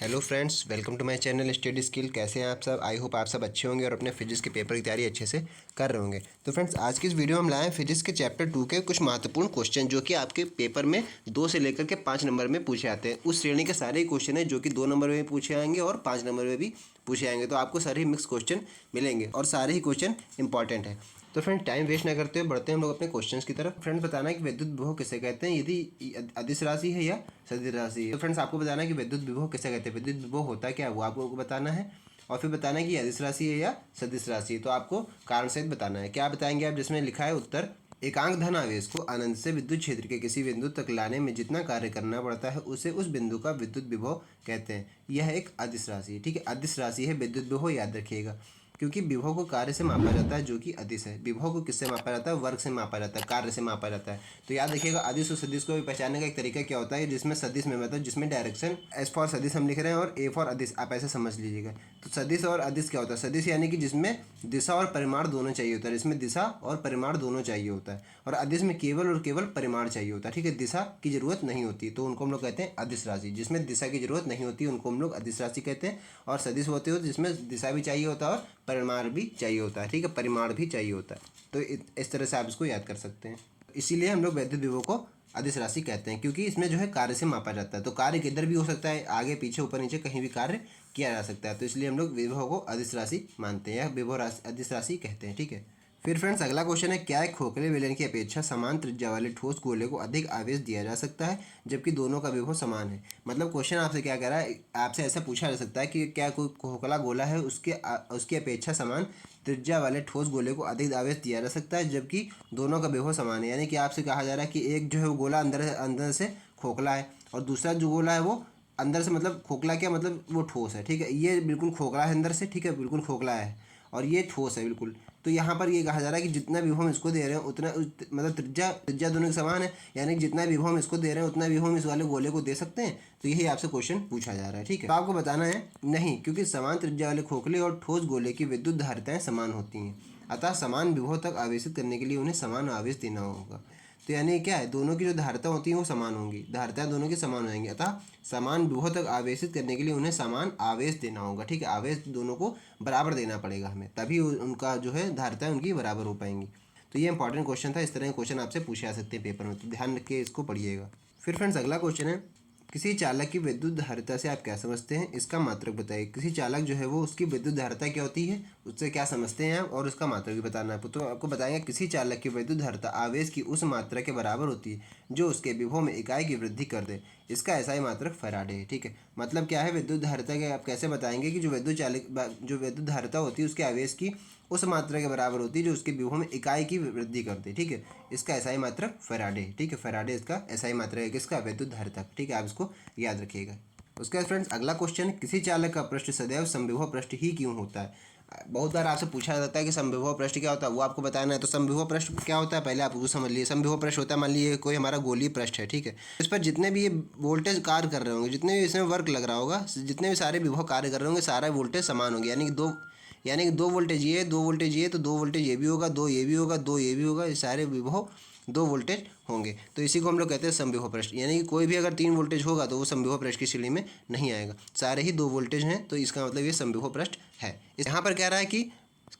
Hello friends, welcome to my channel study skill. कैसे हैं आप सब? आई होप आप सब अच्छे होंगे और अपने फिजिक्स के पेपर की तैयारी अच्छे से कर रहे होंगे। तो फ्रेंड्स, आज की इस वीडियो में हम लाए हैं फिजिक्स के चैप्टर 2 के कुछ महत्वपूर्ण क्वेश्चन जो कि आपके पेपर में 2 से लेकर के 5 नंबर में पूछे आते हैं। उस श्रेणी के सारे क्वेश्चन हैं जो कि 2 नंबर में पूछे आएंगे और 5 नंबर में भी पूछे आएंगे। तो आपको सारे ही मिक्स क्वेश्चन मिलेंगे और सारे ही क्वेश्चन इंपॉर्टेंट है। तो फ्रेंड, टाइम वेस्ट ना करते हुए बढ़ते हैं हम लोग अपने क्वेश्चंस की तरफ। फ्रेंड्स, बताना है कि विद्युत विभव किसे कहते हैं, यदि अदिश राशि है या सदिश राशि है। तो फ्रेंड्स, आपको बताना है कि विद्युत विभव किसे कहते हैं, विद्युत विभव होता है क्या, वो आपको बताना है। और फिर बताना है कि अदिश राशि है या सदिश राशि है। तो आपको कारण सहित बताना है। क्या बताएंगे आप? जिसमें लिखा है उत्तर, एकांक धन आवेश को अनंत से विद्युत क्षेत्र के किसी बिंदु तक लाने में जितना कार्य करना पड़ता है उसे उस बिंदु का विद्युत विभव कहते हैं। यह एक अदिश राशि है। ठीक है, अदिश राशि है विद्युत विभव, याद रखिएगा। क्योंकि विभव को कार्य से मापा जाता है जो कि अदिश है। विभव को किससे मापा जाता है? वर्ग से मापा जाता है, कार्य से मापा जाता है। तो याद रखिएगा, अदिश और सदिश को भी पहचानने का एक तरीका क्या होता है, जिसमें सदिश में मतलब जिसमें डायरेक्शन एस फॉर सदिश हम लिख रहे हैं और ए फॉर अदिश, आप ऐसे समझ लीजिएगा। तो सदिश और अदिश क्या होता है? सदिश यानी कि जिसमें दिशा और परिमाण दोनों चाहिए होता है, जिसमें दिशा और परिमाण दोनों चाहिए होता है। और अदिश में केवल और केवल परिमाण चाहिए होता है। ठीक है, दिशा की जरूरत नहीं होती, तो उनको हम लोग कहते हैं अदिश राशि। जिसमें दिशा की जरूरत नहीं होती उनको हम लोग अदिश राशि कहते हैं। और सदिश होते हो जिसमें दिशा भी चाहिए होता है और परिमाण भी चाहिए होता है। ठीक है, परिमाण भी चाहिए होता है। तो इस तरह से आप इसको याद कर सकते हैं। इसीलिए हम लोग विद्युत विभव को अदिश राशि कहते हैं, क्योंकि इसमें जो है कार्य से मापा जाता है। तो कार्य किधर भी हो सकता है, आगे पीछे ऊपर नीचे कहीं भी कार्य किया जा सकता है। तो इसलिए हम लोग विभव को अदिश राशि मानते हैं या विभव राशि अदिश राशि कहते हैं। ठीक है, फिर फ्रेंड्स, अगला क्वेश्चन है, क्या एक खोखले बेलन की अपेक्षा समान त्रिज्या वाले ठोस गोले को अधिक आवेश दिया जा सकता है जबकि दोनों का विभव समान है? मतलब क्वेश्चन आपसे क्या कह रहा है, आपसे ऐसा पूछा जा सकता है कि क्या कोई खोखला गोला है, उसकी अपेक्षा समान त्रिज्या वाले ठोस गोले को अधिक आवेश दिया जा सकता है जबकि दोनों का विभव समान है। यानी कि आपसे कहा जा रहा है कि एक जो है वो गोला अंदर से खोखला है और दूसरा जो गोला है वो अंदर से, मतलब खोखला क्या मतलब वो ठोस है। ठीक है, ये बिल्कुल खोखला है अंदर से, ठीक है, बिल्कुल खोखला है और ये ठोस है बिल्कुल। तो यहाँ पर ये कहा जा रहा है कि जितना विभव हम इसको दे रहे हैं उतना मतलब त्रिज्या दोनों के समान है, यानी कि जितना विभव हम इसको दे रहे हैं उतना विभव हम इस वाले गोले को दे सकते हैं। तो यही आपसे क्वेश्चन पूछा जा रहा है। ठीक है, तो आपको बताना है नहीं, क्योंकि समान त्रिज्या वाले खोखले और ठोस गोले की विद्युत धारिताएं समान होती हैं, अतः समान विभव तक आवेशित करने के लिए उन्हें समान आवेश देना होगा। तो यानी क्या है, दोनों की जो धारिता होती हैं वो समान होंगी, धारिताएं दोनों की समान हो जाएंगी, अतः समान विभव तक आवेशित करने के लिए उन्हें समान आवेश देना होगा। ठीक है, आवेश दोनों को बराबर देना पड़ेगा हमें, तभी उनका जो है धारिताएं उनकी बराबर हो पाएंगी। तो ये इंपॉर्टेंट क्वेश्चन था। इस तरह के क्वेश्चन आपसे पूछे जा सकते हैं पेपर में, तो ध्यान रख के इसको पढ़िएगा। फिर फ्रेंड्स, अगला क्वेश्चन है, किसी चालक की विद्युत धारिता से आप क्या समझते हैं, इसका मात्रक बताइए। किसी चालक जो है वो उसकी विद्युत धारिता क्या होती है, उससे क्या समझते हैं आप, और उसका मात्रक भी बताना है। तो आपको बताएंगे, किसी चालक की विद्युत धारिता आवेश की उस मात्रा के बराबर होती है जो उसके विभव में इकाई की वृद्धि कर दे। इसका ऐसा ही मात्रक फैराडे है। ठीक है, मतलब क्या है, विद्युत धारिता के आप कैसे बताएंगे कि जो विद्युत धारिता होती है उसके आवेश की उस मात्रा के बराबर होती है जो उसके विभव में इकाई की वृद्धि करती है। ठीक है, इसका ऐसा ही मात्रक फैराडे है। ठीक है, फैराडे इसका ऐसा ही मात्रक है किसका, विद्युत धारिता। ठीक है, आप इसको याद रखिएगा। उसके बाद फ्रेंड्स, अगला क्वेश्चन, किसी चालक का पृष्ठ सदैव समविभव पृष्ठ ही क्यों होता है? बहुत बार आपसे पूछा जाता है कि समविभव पृष्ठ क्या होता है, वो आपको बताना है। तो समविभव पृष्ठ क्या होता है पहले आप वो समझ लीजिए। समविभव पृष्ठ होता है, मान लीजिए कोई हमारा गोलीय पृष्ठ है, ठीक है, इस पर जितने भी ये वोल्टेज कार्य कर रहे होंगे, जितने भी इसमें वर्क लग रहा होगा, जितने भी सारे विभव कार्य कर रहे होंगे, सारा वोल्टेज समान होंगे। यानी कि दो वोल्टेज ये, दो वोल्टेज ये, तो दो वोल्टेज ये भी होगा, दो ये भी होगा, दो ये भी होगा, ये सारे विभव दो वोल्टेज होंगे। तो इसी को हम लोग कहते हैं समविभव पृष्ठ। यानी कि कोई भी अगर 3 वोल्टेज होगा तो वो समविभव पृष्ठ की श्रेणी में नहीं आएगा, सारे ही 2 वोल्टेज हैं, तो इसका मतलब ये समविभव पृष्ठ है। यहाँ पर कह रहा है कि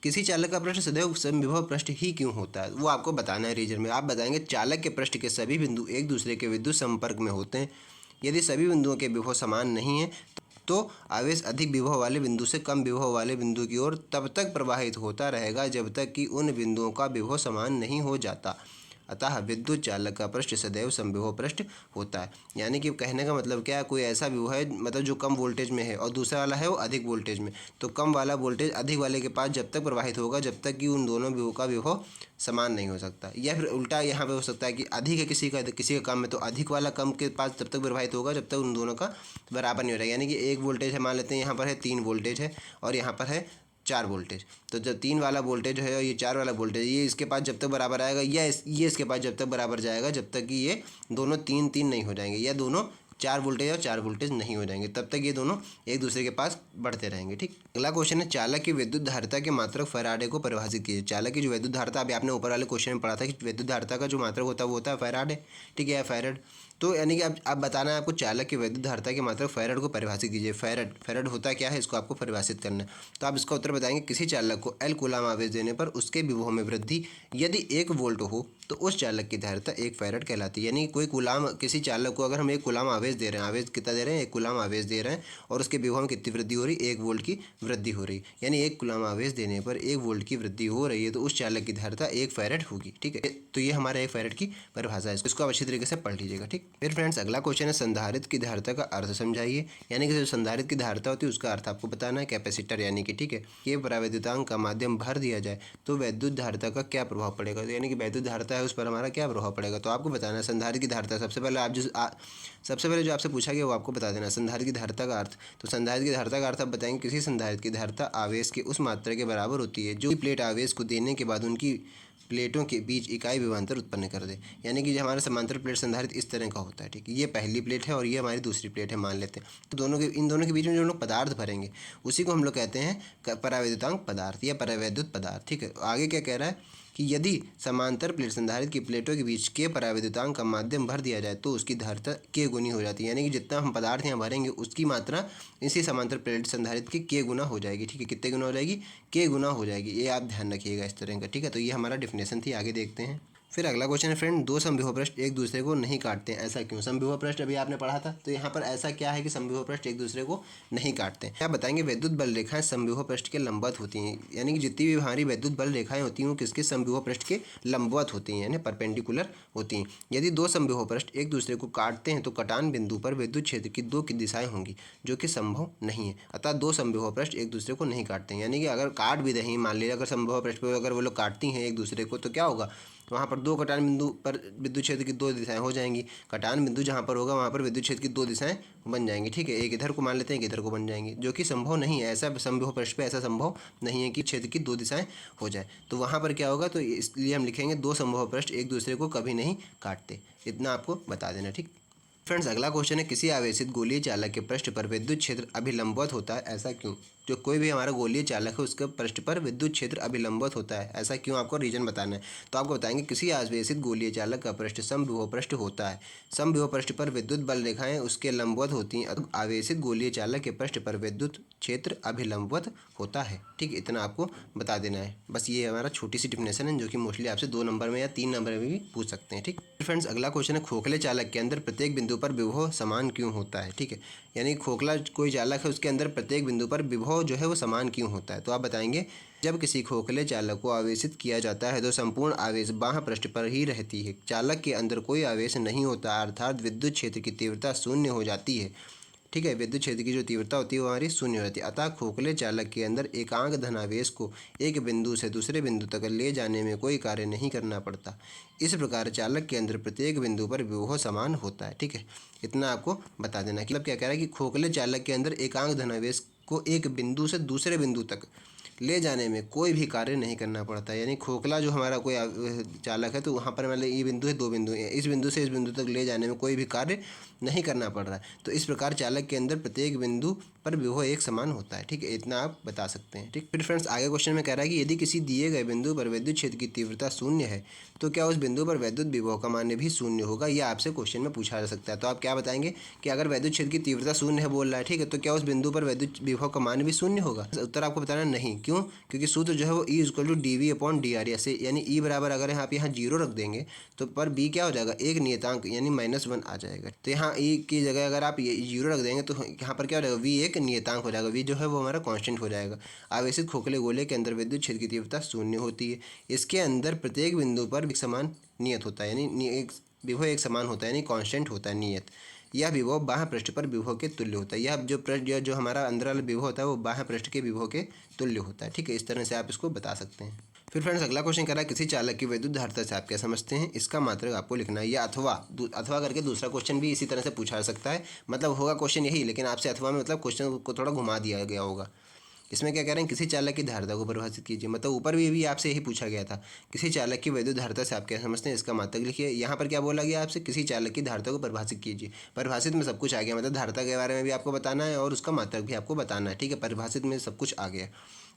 किसी चालक का पृष्ठ सदैव समविभव पृष्ठ ही क्यों होता है, वो आपको बताना है रीजन में। आप बताएंगे, चालक के पृष्ठ के सभी बिंदु एक दूसरे के विद्युत संपर्क में होते हैं। यदि सभी बिंदुओं के विभव समान नहीं है तो आवेश अधिक विभव वाले बिंदु से कम विभव वाले बिंदु की ओर तब तक प्रवाहित होता रहेगा जब तक कि उन बिंदुओं का विभव समान नहीं हो जाता। अतः विद्युत चालक का पृष्ठ सदैव समविभव पृष्ठ होता है। यानी कि कहने का मतलब क्या है, कोई ऐसा विभव है मतलब जो कम वोल्टेज में है और दूसरा वाला है वो अधिक वोल्टेज में, तो कम वाला वोल्टेज अधिक वाले के पास जब तक प्रवाहित होगा जब तक कि उन दोनों विभव का विभव समान नहीं हो सकता। या फिर उल्टा यहाँ पे हो सकता है कि अधिक है किसी का कम है, तो अधिक वाला कम के पास जब तक प्रवाहित होगा जब तक उन दोनों का बराबर नहीं हो रहा। यानी कि एक वोल्टेज है, मान लेते हैं यहाँ पर है 3 वोल्टेज है और यहाँ पर है 4 वोल्टेज, तो जब 3 वाला वोल्टेज है और ये 4 वाला वोल्टेज, ये इसके पास जब तक बराबर आएगा या ये इसके पास जब तक बराबर जाएगा जब तक कि ये दोनों 3 नहीं हो जाएंगे, या दोनों 4 वोल्टेज और 4 वोल्टेज नहीं हो जाएंगे, तब तक ये दोनों एक दूसरे के पास बढ़ते रहेंगे। ठीक, अगला क्वेश्चन है, चालक की विद्युत धारिता के मात्रक फैराडे को परिभाषित कीजिए। चालक की जो विद्युत धारिता, अभी आपने ऊपर वाले क्वेश्चन में पढ़ा था कि विद्युत धारिता का जो मात्रक होता है वो होता है फैराडे। ठीक है, फैराड। तो यानी कि अब बताना है आपको चालक की वैद्युत धारिता की मात्रा फैराड को परिभाषित कीजिए। फैराड होता क्या है, इसको आपको परिभाषित करना है। तो आप इसका उत्तर बताएंगे, किसी चालक को एल कूलाम आवेश देने पर उसके विभव में वृद्धि यदि 1 वोल्ट हो तो उस चालक की धारिता 1 फैराड कहलाती है। यानी कोई कूलाम, किसी चालक को अगर हम 1 कूलाम आवेश दे रहे हैं, आवेश कितना दे रहे हैं, 1 कूलाम आवेश दे रहे हैं, और उसके विभव में कितनी वृद्धि हो रही है, 1 वोल्ट की वृद्धि हो रही है। यानी 1 कूलाम आवेश देने पर 1 वोल्ट की वृद्धि हो रही है तो उस चालक की धारिता 1 फैराड होगी। ठीक है, तो ये हमारा 1 फैराड की परिभाषा है, इसको आप अच्छी तरीके से पढ़ लीजिएगा। ठीक, फिर फ्रेंड्स अगला क्वेश्चन है, संधारित्र की धारिता का अर्थ समझाइए। यानी कि जो संधारित्र की धारिता होती है उसका अर्थ आपको बताना है। कैपेसिटर यानी कि, ठीक है, ये परावैद्युतांक का माध्यम भर दिया जाए तो वैद्युत धारिता का क्या प्रभाव पड़ेगा। तो यानी कि वैद्युत धारिता है उस पर हमारा क्या प्रभाव पड़ेगा, तो आपको बताना है। संधारित्र की धारिता सबसे पहले जो आपसे पूछा गया वो आपको बता देना। संधारित्र की धारिता का अर्थ, तो संधारित्र की धारिता का अर्थ आप बताएंगे, किसी संधारित्र की धारिता आवेश के उस मात्रा के बराबर होती है जो प्लेट आवेश को देने के बाद उनकी प्लेटों के बीच इकाई विभवांतर उत्पन्न कर दे। यानी कि जो हमारा समांतर प्लेट संधारित्र इस तरह का होता है। ठीक है, ये पहली प्लेट है और ये हमारी दूसरी प्लेट है मान लेते हैं। तो इन दोनों के बीच में जो हम लोग पदार्थ भरेंगे उसी को हम लोग कहते हैं परावैद्युतांक पदार्थ या परावैद्युत पदार्थ। ठीक है, आगे क्या कह रहा है कि यदि समांतर प्लेट संधारित्र की प्लेटों के बीच के परावैद्युतांक का माध्यम भर दिया जाए तो उसकी धारिता के गुनी हो जाती है। यानी कि जितना हम पदार्थ यहाँ भरेंगे उसकी मात्रा इसी समांतर प्लेट संधारित्र की के गुना हो जाएगी। ठीक है, कितने गुना हो जाएगी, के गुना हो जाएगी। ये आप ध्यान रखिएगा इस तरह का। ठीक है, तो ये हमारा डेफिनेशन थी। आगे देखते हैं। फिर अगला क्वेश्चन है फ्रेंड, दो समविभव पृष्ठ एक दूसरे को नहीं काटते हैं, ऐसा क्यों। समविभव पृष्ठ अभी आपने पढ़ा था, तो यहाँ पर ऐसा क्या है कि समविभव पृष्ठ एक दूसरे को नहीं काटते हैं। क्या बताएंगे, वैद्युत बल रेखाएं समविभव पृष्ठ के लंबवत होती हैं। यानी कि जितनी भी हमारी वैद्युत बल रेखाएं होती हैं वो किसके, समविभव पृष्ठ के लंबवत होती हैं, यानी परपेंडिकुलर होती हैं। यदि दो समविभव पृष्ठ एक दूसरे को काटते हैं तो कटान बिंदु पर विद्युत क्षेत्र की दो की दिशाएं होंगी जो कि संभव नहीं है। अतः दो समविभव पृष्ठ एक दूसरे को नहीं काटते हैं। यानी कि अगर काट भी दें, मान लीजिए अगर समविभव पृष्ठ पर अगर वो लोग काटती हैं एक दूसरे को, तो क्या होगा, तो वहाँ पर दो कटान बिंदु पर विद्युत क्षेत्र की दो दिशाएं हो जाएंगी। कटान बिंदु जहाँ पर होगा वहाँ पर विद्युत क्षेत्र की दो दिशाएं बन जाएंगी। ठीक है, एक इधर को मान लेते हैं, एक इधर को बन जाएंगी, जो कि संभव नहीं है। ऐसा समविभव पृष्ठ पे ऐसा संभव नहीं है कि क्षेत्र की दो दिशाएं हो जाए। तो वहाँ पर क्या होगा, तो इसलिए हम लिखेंगे दो समविभव पृष्ठ एक दूसरे को कभी नहीं काटते। इतना आपको बता देना। ठीक फ्रेंड्स, अगला क्वेश्चन है, किसी आवेशित गोलीय चालक के पृष्ठ पर विद्युत क्षेत्र अभिलंबवत होता है, ऐसा क्यों। जो कोई भी हमारा गोलीय चालक है उसके पृष्ठ पर विद्युत क्षेत्र अभिलंबवत होता है, ऐसा क्यों, आपको रीजन बताना है। तो आपको बताएंगे, किसी आवेशित गोलीय चालक का पृष्ठ समविभव पृष्ठ होता है, समविभव पृष्ठ पर विद्युत बल रेखाएं उसके लंबवत होती हैं, आवेशित गोलीय चालक के पृष्ठ पर विद्युत क्षेत्र अभिलंबवत होता है। ठीक, इतना आपको बता देना है। बस ये हमारा छोटी सी डिफिनेशन है जो कि मोस्टली आपसे 2 नंबर में या 3 नंबर में भी पूछ सकते हैं। ठीक फ्रेंड्स, अगला क्वेश्चन है, खोखले चालक के अंदर प्रत्येक बिंदु पर विभव समान क्यों होता है। ठीक है, यानी खोखला कोई चालक है उसके अंदर प्रत्येक बिंदु पर विभव जो है वो समान क्यों होता है। तो आप बताएंगे, जब किसी खोखले चालक को आवेशित किया जाता है तो संपूर्ण आवेश बाह्य पृष्ठ पर ही रहती है, चालक के अंदर कोई आवेश नहीं होता, अर्थात विद्युत क्षेत्र की तीव्रता शून्य हो जाती है। ठीक है, विद्युत क्षेत्र की जो तीव्रता होती है वो हमारी शून्य हो जाती है। अतः खोखले चालक के अंदर एकांक धनावेश को एक बिंदु से दूसरे बिंदु तक ले जाने में कोई कार्य नहीं करना पड़ता। इस प्रकार चालक के अंदर प्रत्येक बिंदु पर विभव समान होता है। ठीक है, इतना आपको बता देना। मतलब क्या कह रहा है कि खोखले चालक के अंदर एकांक धनावेश को एक बिंदु से दूसरे बिंदु तक ले जाने में कोई भी कार्य नहीं करना पड़ता। यानी खोखला जो हमारा कोई चालक है तो वहाँ पर मतलब ये बिंदु है, दो बिंदु है, इस बिंदु से इस बिंदु तक ले जाने में कोई भी कार्य नहीं करना पड़ रहा है। तो इस प्रकार चालक के अंदर प्रत्येक बिंदु पर विभव एक समान होता है। ठीक है, इतना आप बता सकते हैं। ठीक, फिर फ्रेंड्स आगे क्वेश्चन में कह रहा है कि यदि किसी दिए गए बिंदु पर विद्युत क्षेत्र की तीव्रता शून्य है तो क्या उस बिंदु पर वैद्युत विभव का मान भी शून्य होगा। यह आपसे क्वेश्चन में पूछा जा सकता है। तो आप क्या बताएंगे कि अगर वैद्युत क्षेत्र की तीव्रता शून्य है बोल रहा है, ठीक है, तो क्या उस बिंदु पर वैद्युत विभव का मान भी शून्य होगा। उत्तर आपको बताना नहीं। क्यों, क्योंकि सूत्र जो है वो E=dV/dr, ऐसे यानी E बराबर अगर आप यहाँ 0 रख देंगे तो पर B क्या हो जाएगा, एक नियतांक यानी -1 आ जाएगा। तो यहाँ E की जगह अगर आप ये 0 रख देंगे तो यहाँ पर क्या हो जाएगा, V एक नियतांक हो जाएगा, V जो है वो हमारा कांस्टेंट हो जाएगा। आवेशित खोखले गोले के अंदर विद्युत क्षेत्र की तीव्रता शून्य होती है। इसके अंदर प्रत्येक बिंदु पर एक समान नियत होता है, यानी एक विभव एक समान होता है, यानी कांस्टेंट होता है नियत। यह विभव बाह्य पृष्ठ पर विभव के तुल्य होता है। यह जो पृष्ठ जो हमारा अंदर वाला विभव होता है वो बाह्य पृष्ठ के विभव के तुल्य होता है। ठीक है, इस तरह से आप इसको बता सकते हैं। फिर फ्रेंड्स अगला क्वेश्चन कर रहा है, किसी चालक की विद्युत धारिता से आप क्या समझते हैं, इसका मात्रक आपको लिखना है। या अथवा करके दूसरा क्वेश्चन भी इसी तरह से पूछा जा सकता है। मतलब होगा क्वेश्चन यही, लेकिन आपसे अथवा में मतलब क्वेश्चन को थोड़ा घुमा दिया गया होगा। इसमें क्या कह रहे हैं, किसी चालक की धारिता को परिभाषित कीजिए। मतलब ऊपर भी आपसे यही पूछा गया था, किसी चालक की विद्युत धारिता से आप क्या समझते हैं, इसका मात्रक लिखिए। यहाँ पर क्या बोला गया आपसे, किसी चालक की धारिता को परिभाषित कीजिए। परिभाषित में सब कुछ आ गया, मतलब धारिता के बारे में भी आपको बताना है और उसका मात्रक भी आपको बताना है। ठीक है, परिभाषित में सब कुछ आ गया।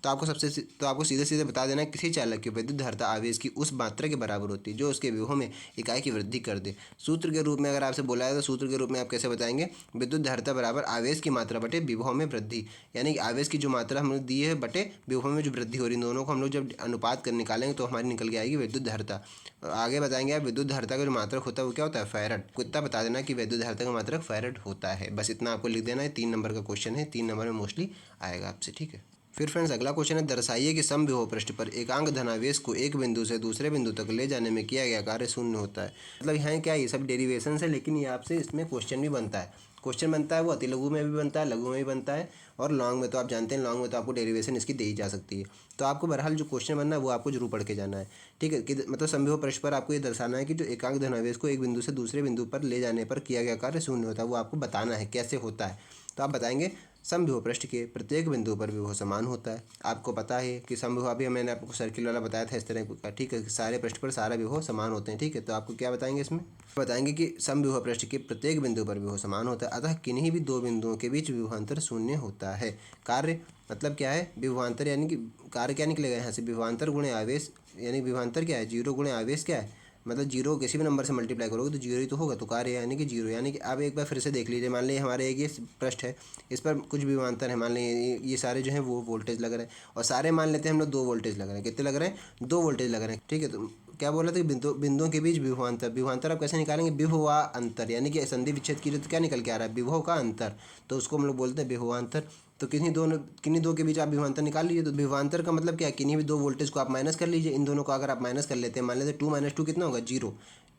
तो आपको सीधे सीधे बता देना है किसी चालक की विद्युत धारिता आवेश की उस मात्रा के बराबर होती है जो उसके विभव में इकाई की वृद्धि कर दे। सूत्र के रूप में अगर आपसे बोला है तो सूत्र के रूप में आप कैसे बताएंगे, विद्युत धारिता बराबर आवेश की मात्रा बटे विभव में वृद्धि, यानी कि आवेश की जो मात्रा हमने दी है बटे विभव में जो वृद्धि हो रही है, दोनों को हम लोग जब अनुपात कर निकालेंगे तो हमारी निकल के आएगी विद्युत धारिता। और आगे बताएंगे आप विद्युत धारिता का जो मात्रक होता है वो क्या होता है, फैरड। कितना बता देना कि विद्युत धारिता का मात्रक फैरड होता है, बस इतना आपको लिख देना है। 3 नंबर का क्वेश्चन है, 3 नंबर में मोस्टली आएगा आपसे, ठीक है। फिर फ्रेंड्स अगला क्वेश्चन है, दर्शाइए कि समविभव पृष्ठ पर एकांक धनावेश को एक बिंदु से दूसरे बिंदु तक ले जाने में किया गया कार्य शून्य होता है। मतलब यहाँ क्या, ये सब डेरिवेशन है, लेकिन ये आपसे इसमें क्वेश्चन भी बनता है। क्वेश्चन बनता है वो अति लघु में भी बनता है, लघु में भी बनता है, और लॉन्ग में तो आप जानते हैं, लॉन्ग में तो आपको डेरिवेशन इसकी दी ही जा सकती है। तो आपको बहरहाल जो क्वेश्चन बनना है वो आपको जरूर पढ़ के जाना है, ठीक है। कि मतलब समविभव पृष्ठ पर आपको ये दर्शाना है कि जो एकांक धनावेश को एक बिंदु से दूसरे बिंदु पर ले जाने पर किया गया कार्य शून्य होता है, वो आपको बताना है कैसे होता है। तो आप बताएंगे समविभव पृष्ठ के प्रत्येक बिंदु पर विभव समान होता है। आपको पता है कि समविभव, अभी मैंने आपको सर्किल वाला बताया था इस तरह का, ठीक है, सारे पृष्ठ पर सारा विभव समान होते हैं, ठीक है। तो आपको क्या बताएंगे इसमें, बताएंगे कि समविभव पृष्ठ के प्रत्येक बिंदु पर विभव समान होता है, अतः किन्हीं भी दो बिंदुओं के बीच विभवांतर शून्य होता है। कार्य मतलब क्या है, विभवांतर, यानी कि कार्य क्या निकलेगा यहाँ से, विभवांतर गुणे आवेश, यानी विभवांतर क्या है, जीरो गुणे आवेश क्या है, मतलब जीरो किसी भी नंबर से मल्टीप्लाई करोगे तो जीरो ही तो होगा, तो कार्य यानी कि जीरो। यानी कि आप एक बार फिर से देख लीजिए, मान लीजिए हमारे एक ये पृष्ठ है, इस पर कुछ विभवांतर है, मान लीजिए ये सारे जो हैं वो वोल्टेज लग रहे हैं, और सारे मान लेते हैं हम लोग 2 वोल्टेज लग रहे हैं। कितने लग रहे हैं, 2 वोल्टेज लग रहे हैं, ठीक है। तो क्या बोला था कि बिंदुओं के बीच विभवांतर, विभवांतर आप कैसे निकालेंगे, विभवा अंतर, यानी कि संधि विच्छेद की तो क्या निकल के आ रहा है, विभव का अंतर, तो उसको हम लोग बोलते हैं विभवांतर। तो किन्हीं दो के बीच आप विभवांतर निकाल लीजिए। तो विभवांतर का मतलब क्या है, किन्हीं भी 2 वोल्टेज को आप माइनस कर लीजिए। इन दोनों को अगर आप माइनस कर लेते हैं, मान लेते हैं 2 - 2 कितना होगा, 0,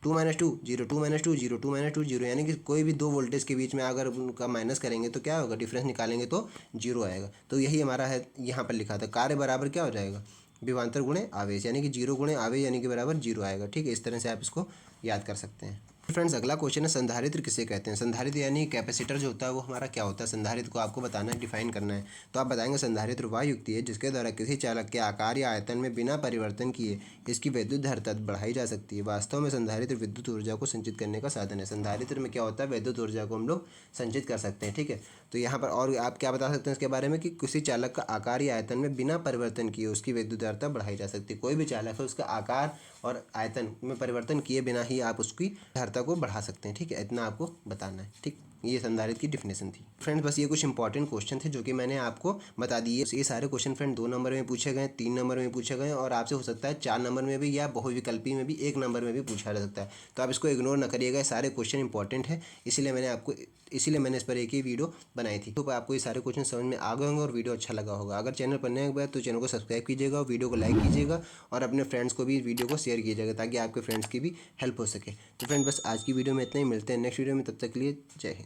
2 - 2 0, 2 - 2 0, 2 - 2 0, यानी कि कोई भी 2 वोल्टेज के बीच में अगर उनका माइनस करेंगे तो क्या होगा, डिफरेंस निकालेंगे तो 0 आएगा। तो यही हमारा है, यहाँ पर लिखा था कार्य बराबर क्या हो जाएगा, विभवांतर गुणे आवेश, यानी कि 0 गुणे आवेश यानी कि बराबर 0 आएगा, ठीक है। इस तरह से आप इसको याद कर सकते हैं। फ्रेंड्स अगला क्वेश्चन है, संधारित्र किसे कहते हैं। संधारित्र यानी कैपेसिटर जो होता है वो हमारा क्या होता है, संधारित्र को आपको बताना है, डिफाइन करना है। तो आप बताएंगे संधारित्र वह युक्ति है जिसके द्वारा किसी चालक के आकार या आयतन में बिना परिवर्तन किए इसकी विद्युत धारिता बढ़ाई जा सकती है। वास्तव में संधारित्र विद्युत ऊर्जा को संचित करने का साधन है। संधारित्र में क्या होता है, विद्युत ऊर्जा को हम लोग संचित कर सकते हैं, ठीक है। तो यहाँ पर और आप क्या बता सकते हैं इसके बारे में, कि किसी चालक का आकार या आयतन में बिना परिवर्तन किए उसकी विद्युत धारिता बढ़ाई जा सकती है। कोई भी चालक है उसका आकार और आयतन में परिवर्तन किए बिना ही आप उसकी धारिता को बढ़ा सकते हैं, ठीक है। इतना आपको बताना है, ठीक। ये संधारित्र की डिफिनेशन थी फ्रेंड्स। बस ये कुछ इंपॉर्टेंट क्वेश्चन थे जो कि मैंने आपको बता दिए। ये सारे क्वेश्चन फ्रेंड 2 नंबर में पूछे गए, 3 नंबर में पूछे गए, और आपसे हो सकता है 4 नंबर में भी या बहुविकल्पी में भी 1 नंबर में भी पूछा जा सकता है। तो आप इसको इग्नोर न करिएगा, सारे क्वेश्चन इंपॉर्टेंट है, इसीलिए मैंने इस पर एक ही वीडियो बनाई थी। तो आपको ये सारे क्वेश्चन समझ में आ गए होंगे और वीडियो अच्छा लगा होगा। अगर चैनल पर नए हैं तो चैनल को सब्सक्राइब कीजिएगा और वीडियो को लाइक कीजिएगा, और अपने फ्रेंड्स को भी वीडियो को शेयर कीजिएगा ताकि आपके फ्रेंड्स की भी हेल्प हो सके। तो फ्रेंड बस आज की वीडियो में इतना ही, मिलते हैं नेक्स्ट वीडियो में, तब तक के लिए जय हिंद।